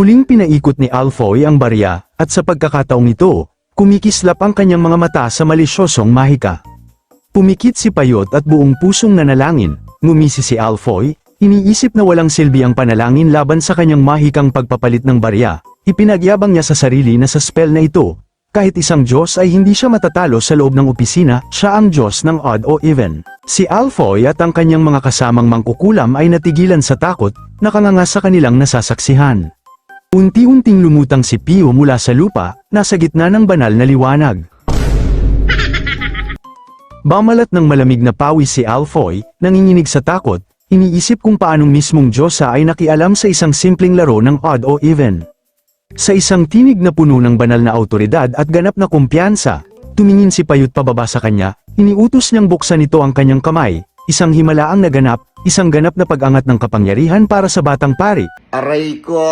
Muling pinaikot ni Alfoy ang barya, at sa pagkakataong ito, kumikislap ang kanyang mga mata sa malisyosong mahika. Pumikit si Payot at buong pusong nanalangin, ngumisi si Alfoy, iniisip na walang silbi ang panalangin laban sa kanyang mahikang pagpapalit ng barya, ipinagyabang niya sa sarili na sa spell na ito, kahit isang Diyos ay hindi siya matatalo sa loob ng opisina, siya ang Diyos ng odd o even. Si Alfoy at ang kanyang mga kasamang mangkukulam ay natigilan sa takot, nakanganga sa kanilang nasasaksihan. Unti-unting lumutang si Pio mula sa lupa, nasa gitna ng banal na liwanag. Bamalat ng malamig na pawis si Alfoy, nanginginig sa takot, iniisip kung paanong mismong Diyosa ay nakialam sa isang simpleng laro ng odd o even. Sa isang tinig na puno ng banal na awtoridad at ganap na kumpiyansa, tumingin si Payot pababa sa kanya, iniutos niyang buksan nito ang kanyang kamay, isang himalaang naganap, isang ganap na pag-angat ng kapangyarihan para sa batang pari. Aray ko!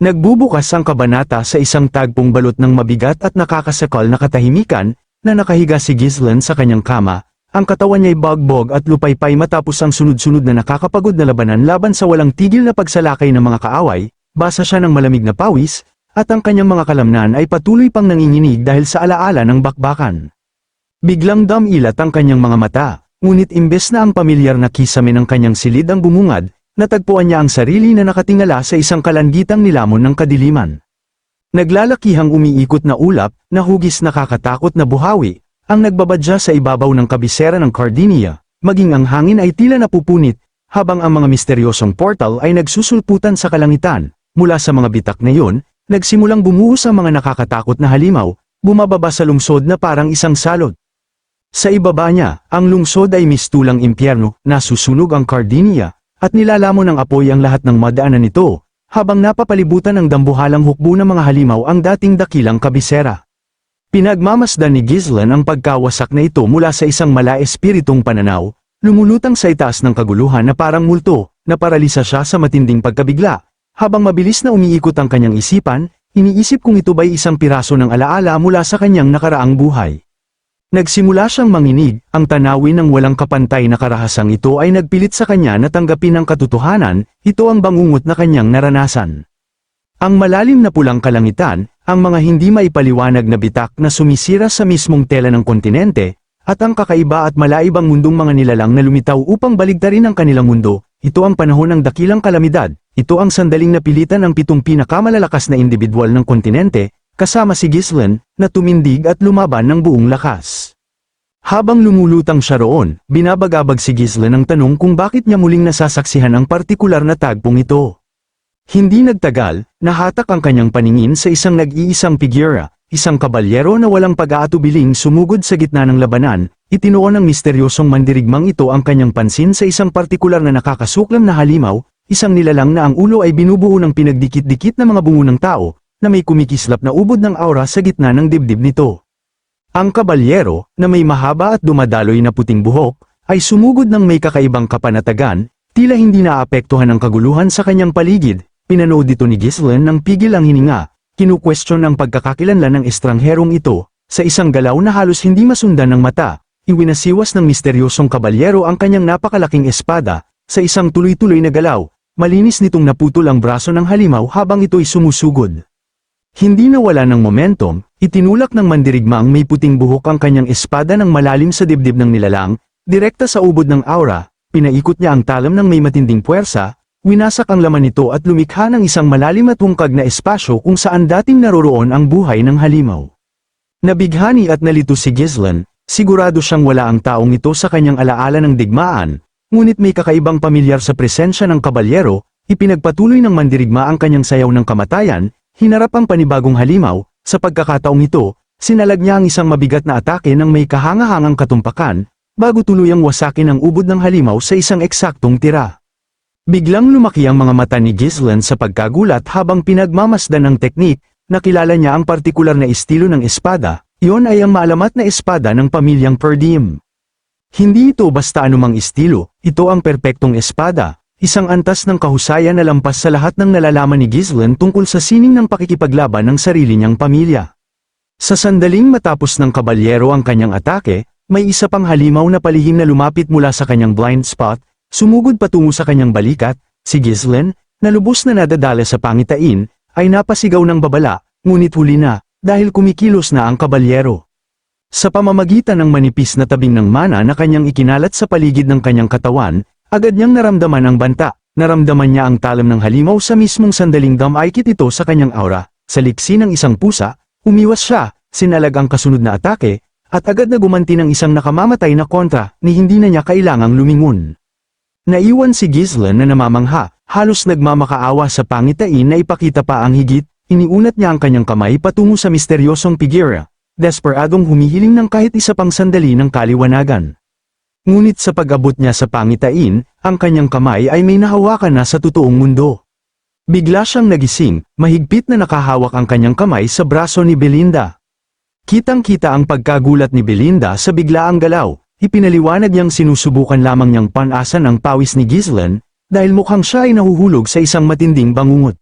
Nagbubukas ang kabanata sa isang tagpong balot ng mabigat at nakakasakal na katahimikan, na nakahiga si Ghislaine sa kanyang kama, ang katawan niya'y bagbog at lupaypay matapos ang sunod-sunod na nakakapagod na labanan laban sa walang tigil na pagsalakay ng mga kaaway, basa siya ng malamig na pawis, at ang kanyang mga kalamnan ay patuloy pang nanginginig dahil sa alaala ng bakbakan. Biglang damilat ang kanyang mga mata, ngunit imbes na ang pamilyar na kisame ng kanyang silid ang bumungad, natagpuan niya ang sarili na nakatingala sa isang kalangitang nilamon ng kadiliman. Naglalakihang umiikot na ulap, na hugis nakakatakot na buhawi, ang nagbabadya sa ibabaw ng kabisera ng Cardinia, maging ang hangin ay tila napupunit, habang ang mga misteryosong portal ay nagsusulputan sa kalangitan. Mula sa mga bitak na iyon, nagsimulang bumuhos ang mga nakakatakot na halimaw, bumababa sa lungsod na parang isang salot. Sa ibaba niya, ang lungsod ay mistulang impyerno, nasusunog ang Cardinia, at nilalamon ng apoy ang lahat ng madaanan nito, habang napapalibutan ng dambuhalang hukbo ng mga halimaw ang dating dakilang kabisera. Pinagmamasdan ni Ghislaine ang pagkawasak na ito mula sa isang mala-espiritong pananaw, lumulutang sa itaas ng kaguluhan na parang multo, naparalisa siya sa matinding pagkabigla, habang mabilis na umiikot ang kanyang isipan, iniisip kung ito ba'y isang piraso ng alaala mula sa kanyang nakaraang buhay. Nagsimula siyang manginig, ang tanawin ng walang kapantay na karahasang ito ay nagpilit sa kanya na tanggapin ang katotohanan, ito ang bangungot na kanyang naranasan. Ang malalim na pulang kalangitan, ang mga hindi maipaliwanag na bitak na sumisira sa mismong tela ng kontinente, at ang kakaiba at malaibang mundong mga nilalang na lumitaw upang baligtarin ang kanilang mundo, ito ang panahon ng dakilang kalamidad, ito ang sandaling napilitan ng 7 pinakamalalakas na individual ng kontinente, kasama si Ghislaine, na tumindig at lumaban ng buong lakas. Habang lumulutang siya roon, binabagabag si Ghislaine ang tanong kung bakit niya muling nasasaksihan ang partikular na tagpong ito. Hindi nagtagal, nahatak ang kanyang paningin sa isang nag-iisang figura, isang kabalyero na walang pag-aatubiling sumugod sa gitna ng labanan, itinuon ng misteryosong mandirigmang ito ang kanyang pansin sa isang partikular na nakakasuklam na halimaw, isang nilalang na ang ulo ay binubuo ng pinagdikit-dikit na mga bungo ng tao, na may kumikislap na ubod ng aura sa gitna ng dibdib nito. Ang kabalyero, na may mahaba at dumadaloy na puting buhok, ay sumugod ng may kakaibang kapanatagan, tila hindi naapektuhan ng kaguluhan sa kanyang paligid. Pinanood dito ni Ghislaine ng pigil ang hininga, kinukwestiyon ang pagkakakilanlan ng estrangherong ito, sa isang galaw na halos hindi masundan ng mata, iwinasiwas ng misteryosong kabalyero ang kanyang napakalaking espada, sa isang tuloy-tuloy na galaw, malinis nitong naputol ang braso ng halimaw habang ito'y sumusugod. Hindi nawala ng momentum, itinulak ng mandirigma ang may puting buhok ang kanyang espada ng malalim sa dibdib ng nilalang, direkta sa ubod ng aura, pinaikot niya ang talam ng may matinding puwersa, winasak ang laman nito at lumikha ng isang malalim at hungkag na espasyo kung saan dating naroroon ang buhay ng halimaw. Nabighani at nalito si Ghislaine, sigurado siyang wala ang taong ito sa kanyang alaala ng digmaan, ngunit may kakaibang pamilyar sa presensya ng kabalyero, ipinagpatuloy ng mandirigma ang kanyang sayaw ng kamatayan, hinarap ang panibagong halimaw, sa pagkakataong ito, sinalag niya ang isang mabigat na atake ng may kahangahangang katumpakan, bago tuluyang wasakin ang ubod ng halimaw sa isang eksaktong tira. Biglang lumaki ang mga mata ni Ghislaine sa pagkagulat habang pinagmamasdan ng teknik, nakilala niya ang partikular na estilo ng espada, iyon ay ang maalamat na espada ng pamilyang Perdim. Hindi ito basta anumang estilo, ito ang perpektong espada, isang antas ng kahusayan na lampas sa lahat ng nalalaman ni Ghislaine tungkol sa sining ng pakikipaglaban ng sarili niyang pamilya. Sa sandaling matapos ng kabalyero ang kanyang atake, may isa pang halimaw na palihim na lumapit mula sa kanyang blind spot, sumugod patungo sa kanyang balikat, si Ghislaine, na lubos na nadadala sa pangitain, ay napasigaw ng babala, ngunit huli na, dahil kumikilos na ang kabalyero. Sa pamamagitan ng manipis na tabing ng mana na kanyang ikinalat sa paligid ng kanyang katawan, agad niyang naramdaman ang banta. Naramdaman niya ang talam ng halimaw sa mismong sandaling damaykit ito sa kanyang aura. Sa liksi ng isang pusa, umiwas siya, sinalag ang kasunod na atake, at agad na gumanti ng isang nakamamatay na kontra, ni hindi na niya kailangang lumingon. Naiwan si Ghislaine na namamangha, halos nagmamakaawa sa pangitain na ipakita pa ang higit, iniunat niya ang kanyang kamay patungo sa misteryosong figura, desperadong humihiling ng kahit isa pang sandali ng kaliwanagan. Ngunit sa pag-abot niya sa pangitain, ang kanyang kamay ay may nahawakan na sa totoong mundo. Bigla siyang nagising, mahigpit na nakahawak ang kanyang kamay sa braso ni Belinda. Kitang-kita ang pagkagulat ni Belinda sa biglaang galaw, ipinaliwanag niyang sinusubukan lamang niyang panasan ang pawis ni Ghislaine, dahil mukhang siya ay nahuhulog sa isang matinding bangungot.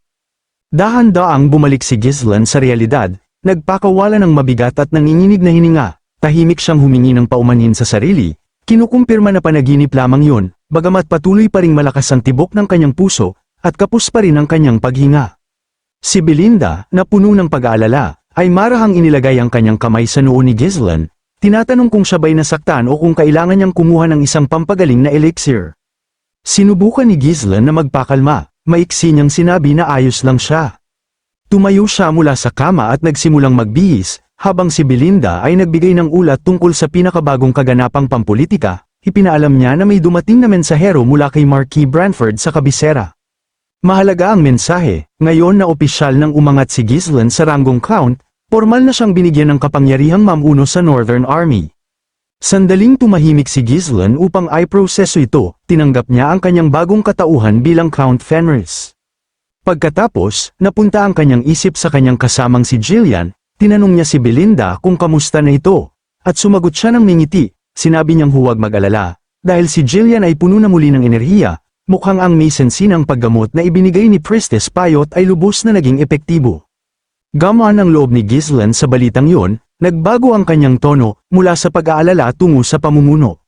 Dahan-daang bumalik si Ghislaine sa realidad, nagpakawala ng mabigat at nanginginig na hininga, tahimik siyang humingi ng paumanhin sa sarili. Kinukumpirma na panaginip lamang yun, bagamat patuloy pa ring malakas ang tibok ng kanyang puso, at kapos pa rin ang kanyang paghinga. Si Belinda, na puno ng pag-aalala, ay marahang inilagay ang kanyang kamay sa noo ni Ghislaine, tinatanong kung siya ba'y nasaktan o kung kailangan niyang kumuha ng isang pampagaling na elixir. Sinubukan ni Ghislaine na magpakalma, maiksi niyang sinabi na ayos lang siya. Tumayo siya mula sa kama at nagsimulang magbihis, habang si Belinda ay nagbigay ng ulat tungkol sa pinakabagong kaganapang pampolitika, ipinaalam niya na may dumating na mensahero mula kay Marquis Branford sa kabisera. Mahalaga ang mensahe, ngayon na opisyal nang umangat si Ghislaine sa ranggong count, formal na siyang binigyan ng kapangyarihang mamuno sa Northern Army. Sandaling tumahimik si Ghislaine upang i-proseso ito, tinanggap niya ang kanyang bagong katauhan bilang Count Fenris. Pagkatapos, napunta ang kanyang isip sa kanyang kasamang si Jillian. Tinanong niya si Belinda kung kamusta na ito, at sumagot siya ng mingiti, sinabi niyang huwag mag-alala, dahil si Jillian ay puno na muli ng enerhiya, mukhang ang may sensinang paggamot na ibinigay ni Priestess Payot ay lubos na naging epektibo. Gamaan ang loob ni Ghislaine sa balitang yon, nagbago ang kanyang tono, mula sa pag-aalala tungo sa pamumuno.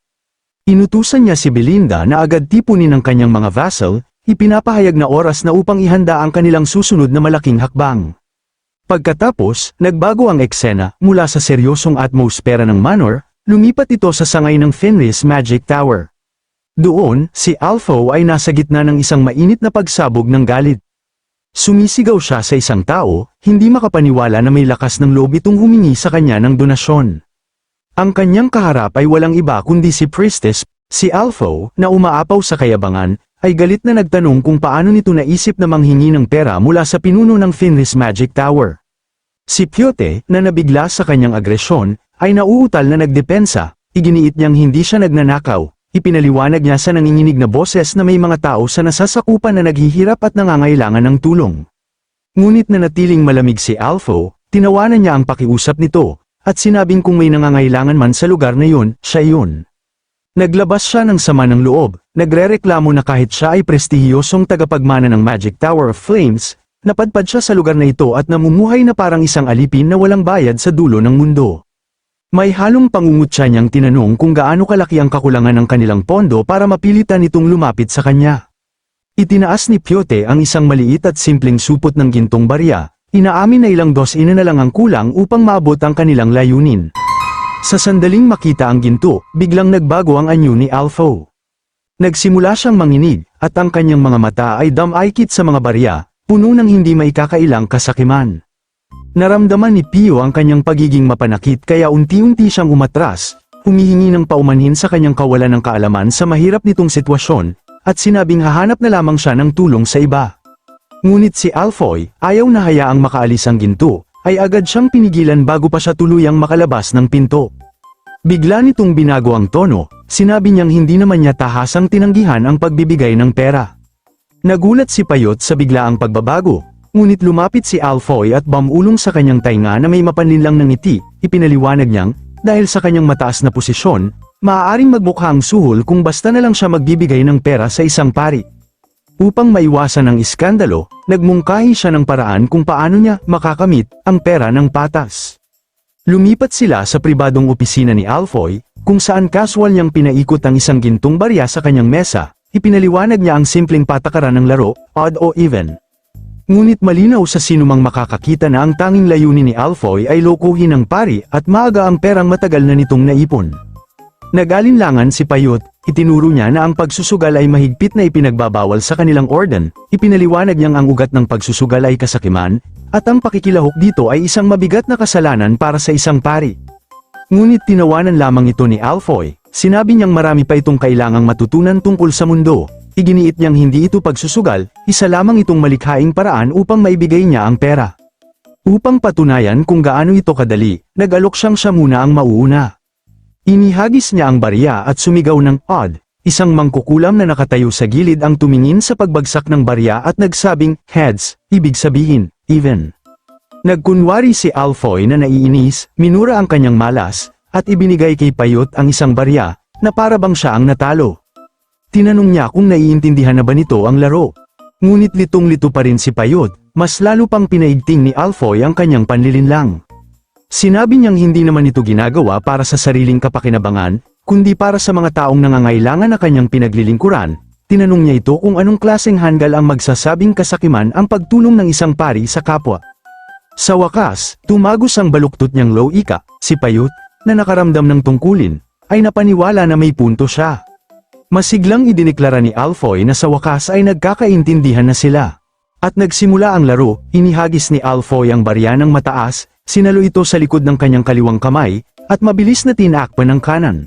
Inutusan niya si Belinda na agad tipunin ng kanyang mga vassal, ipinapahayag na oras na upang ihanda ang kanilang susunod na malaking hakbang. Pagkatapos, nagbago ang eksena, mula sa seryosong atmosfera ng manor, lumipat ito sa sangay ng Fenris Magic Tower. Doon, si Alpho ay nasa gitna ng isang mainit na pagsabog ng galit. Sumisigaw siya sa isang tao, hindi makapaniwala na may lakas ng loob itong humingi sa kanya ng donasyon. Ang kanyang kaharap ay walang iba kundi si Priestess, si Alpho, na umaapaw sa kayabangan, ay galit na nagtanong kung paano nito naisip na manghingi ng pera mula sa pinuno ng Fenris Magic Tower. Si Pyote, na nabigla sa kanyang agresyon, ay nauutal na nagdepensa, iginiit niyang hindi siya nagnanakaw, ipinaliwanag niya sa nanginginig na boses na may mga tao sa nasasakupan na naghihirap at nangangailangan ng tulong. Ngunit nanatiling malamig si Alpho, tinawanan niya ang pakiusap nito, at sinabing kung may nangangailangan man sa lugar na yun, siya yun. Naglabas siya ng sama ng loob, nagrereklamo na kahit siya ay prestihiyosong tagapagmana ng Magic Tower of Flames, napadpad siya sa lugar na ito at namumuhay na parang isang alipin na walang bayad sa dulo ng mundo. May halong pangungutya niyang tinanong kung gaano kalaki ang kakulangan ng kanilang pondo para mapilitan itong lumapit sa kanya. Itinaas ni Pyote ang isang maliit at simpleng supot ng gintong barya, inaamin na ilang dosina na lang ang kulang upang maabot ang kanilang layunin. Sa sandaling makita ang ginto, biglang nagbago ang anyo ni Alpho. Nagsimula siyang manginig, at ang kanyang mga mata ay damaykit sa mga barya, puno ng hindi maikakailang kasakiman. Naramdaman ni Pio ang kanyang pagiging mapanakit kaya unti-unti siyang umatras, humihingi ng paumanhin sa kanyang kawalan ng kaalaman sa mahirap nitong sitwasyon, at sinabing hahanap na lamang siya ng tulong sa iba. Ngunit si Alphoy, ayaw na hayaang makaalis ang ginto, ay agad siyang pinigilan bago pa siya tuluyang makalabas ng pinto. Bigla nitong binago ang tono, sinabi niyang hindi naman niya tahasang tinanggihan ang pagbibigay ng pera. Nagulat si Payot sa biglaang pagbabago, ngunit lumapit si Alphoy at bamulong sa kanyang tainga na may mapanlinlang ng ngiti, ipinaliwanag niyang, dahil sa kanyang mataas na posisyon, maaaring magmukhang suhol kung basta na lang siya magbibigay ng pera sa isang pari. Upang maiwasan ang iskandalo, nagmungkahi siya ng paraan kung paano niya makakamit ang pera ng patas. Lumipat sila sa pribadong opisina ni Alphoy, kung saan casual niyang pinaikot ang isang gintong barya sa kanyang mesa, ipinaliwanag niya ang simpleng patakaran ng laro, odd o even. Ngunit malinaw sa sinumang makakakita na ang tanging layunin ni Alfoy ay lokohin ang pari at maaga ang perang matagal na nitong naipon. Nag-alinlangan si Payot, itinuro niya na ang pagsusugal ay mahigpit na ipinagbabawal sa kanilang orden, ipinaliwanag niyang ang ugat ng pagsusugal ay kasakiman, at ang pakikilahok dito ay isang mabigat na kasalanan para sa isang pari. Ngunit tinawanan lamang ito ni Alfoy, sinabi niyang marami pa itong kailangang matutunan tungkol sa mundo, iginiit niyang hindi ito pagsusugal, isa lamang itong malikhaing paraan upang maibigay niya ang pera. Upang patunayan kung gaano ito kadali, nag-alok siya muna ang mauuna. Inihagis niya ang barya at sumigaw ng odd, isang mangkukulam na nakatayo sa gilid ang tumingin sa pagbagsak ng barya at nagsabing heads, ibig sabihin, even. Nagkunwari si Alfoy na naiinis, minura ang kanyang malas, at ibinigay kay Payot ang isang barya, na para bang siya ang natalo. Tinanong niya kung naiintindihan na ba nito ang laro. Ngunit litong-lito pa rin si Payot, mas lalo pang pinaigting ni Alfoy ang kanyang panlilinlang. Sinabi niyang hindi naman ito ginagawa para sa sariling kapakinabangan, kundi para sa mga taong nangangailangan na kanyang pinaglilingkuran. Tinanong niya ito kung anong klaseng handgal ang magsasabing kasakiman ang pagtulong ng isang pari sa kapwa. Sa wakas, tumagos ang baluktot niyang loika, si Payot, na nakaramdam ng tungkulin, ay napaniwala na may punto siya. Masiglang idineklara ni Alfoy na sa wakas ay nagkakaintindihan na sila. At nagsimula ang laro, inihagis ni Alfoy ang barya ng mataas, sinalo ito sa likod ng kanyang kaliwang kamay, at mabilis na tinakpan ng kanan.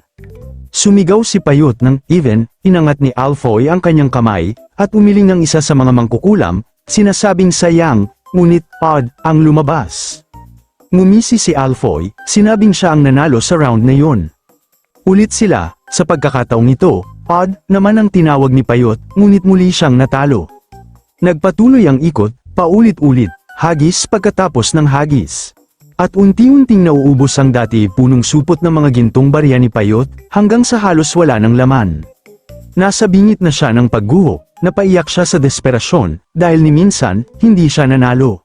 Sumigaw si Payot ng even, inangat ni Alfoy ang kanyang kamay, at umiling ang isa sa mga mangkukulam, sinasabing sayang, ngunit odd, ang lumabas. Ngumisi si Alfoy, sinabing siya ang nanalo sa round na yun. Ulit sila, sa pagkakataong ito, odd naman ang tinawag ni Payot, ngunit muli siyang natalo. Nagpatuloy ang ikot, paulit-ulit, hagis pagkatapos ng hagis. At unti-unting nauubos ang dati punong supot ng mga gintong barya ni Payot, hanggang sa halos wala ng laman. Nasa bingit na siya ng pagguho, napaiyak siya sa desperasyon, dahil ni minsan, hindi siya nanalo.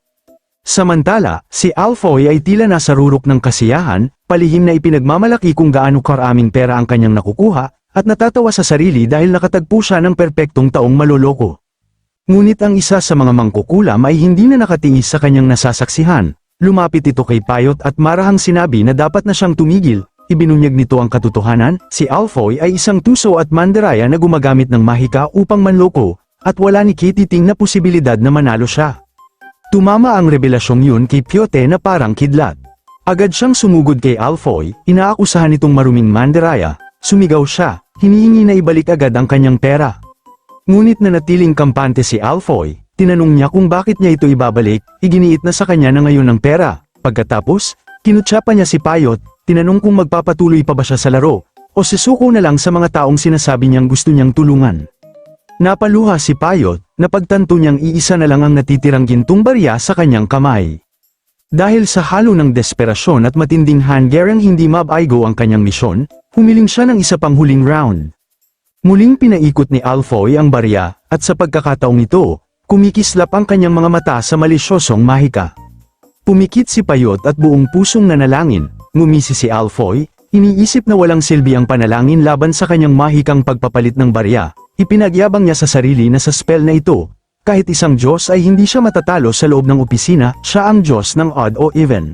Samantala, si Alfoy ay tila nasa rurok ng kasiyahan, palihim na ipinagmamalaki kung gaano karaming pera ang kanyang nakukuha, at natatawa sa sarili dahil nakatagpo siya ng perpektong taong maloloko. Ngunit ang isa sa mga mangkukulam ay hindi na nakatiis sa kanyang nasasaksihan. Lumapit ito kay Payot at marahang sinabi na dapat na siyang tumigil. Ibinunyag nito ang katotohanan, si Alfoy ay isang tuso at mandaraya na gumagamit ng mahika upang manloko, at wala ni Katiting na posibilidad na manalo siya. Tumama ang revelasyong yun kay Pyote na parang kidlat. Agad siyang sumugod kay Alfoy, inaakusahan itong maruming mandaraya, sumigaw siya, hinihingi na ibalik agad ang kanyang pera. Ngunit nanatiling kampante si Alfoy, tinanong niya kung bakit niya ito ibabalik, iginiit na sa kanya na ngayon ang pera. Pagkatapos, kinutsa pa niya si Payot, tinanong kung magpapatuloy pa ba siya sa laro, o sisuko na lang sa mga taong sinasabi niyang gusto niyang tulungan. Napaluha si Payot, na pagtanto niyang iisa na lang ang natitirang gintong barya sa kanyang kamay. Dahil sa halo ng desperasyon at matinding hanggarang hindi mabaigo ang kanyang misyon, humiling siya ng isa pang huling round. Muling pinaikot ni Alfoy ang barya, at sa pagkakataong ito, kumikislap ang kanyang mga mata sa malisyosong mahika. Pumikit si Payot at buong pusong nanalangin, ngumisi si Alfoy, iniisip na walang silbi ang panalangin laban sa kanyang mahikang pagpapalit ng barya, ipinagyabang niya sa sarili na sa spell na ito, kahit isang Diyos ay hindi siya matatalo sa loob ng opisina, siya ang Diyos ng odd o even.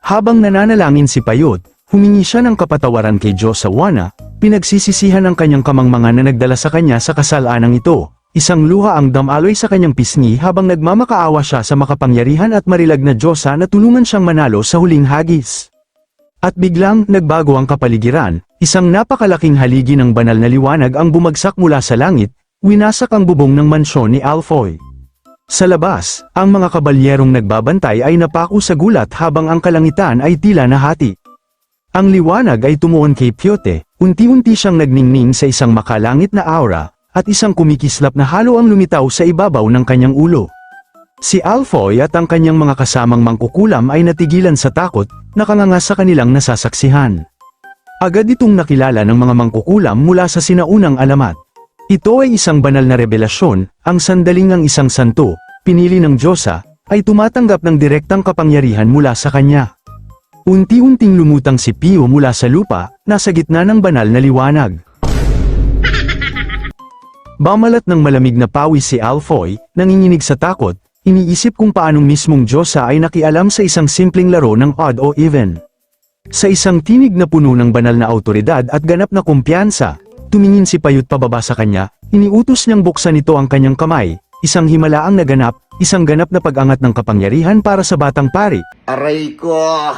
Habang nananalangin si Payot, humingi siya ng kapatawaran kay Diyos sa Wana, pinagsisisihan ang kanyang kamangmangan na nagdala sa kanya sa kasalanang ito. Isang luha ang damaloy sa kanyang pisngi habang nagmamakaawa siya sa makapangyarihan at marilag na Diyosa na tulungan siyang manalo sa huling hagis. At biglang, nagbago ang kapaligiran, isang napakalaking haligi ng banal na liwanag ang bumagsak mula sa langit, winasak ang bubong ng mansyon ni Alfoy. Sa labas, ang mga kabalyerong nagbabantay ay napako sa gulat habang ang kalangitan ay tila nahati. Ang liwanag ay tumuon kay Pyote, unti-unti siyang nagningning sa isang makalangit na aura, at isang kumikislap na halo ang lumitaw sa ibabaw ng kanyang ulo. Si Alfoy at ang kanyang mga kasamang mangkukulam ay natigilan sa takot, nakanganga sa kanilang nasasaksihan. Agad itong nakilala ng mga mangkukulam mula sa sinaunang alamat. Ito ay isang banal na revelasyon, ang sandaling ang isang santo, pinili ng Diyosa, ay tumatanggap ng direktang kapangyarihan mula sa kanya. Unti-unting lumutang si Pio mula sa lupa, nasa gitna ng banal na liwanag. Bamalat ng malamig na pawis si Alfoy, nanginginig sa takot, iniisip kung paanong mismong Diyosa ay nakialam sa isang simpleng laro ng odd o even. Sa isang tinig na puno ng banal na awtoridad at ganap na kumpiyansa, tumingin si Payut pababa sa kanya, iniutos niyang buksan ito ang kanyang kamay, isang himalaang naganap, isang ganap na pag-angat ng kapangyarihan para sa batang pari. Aray ko!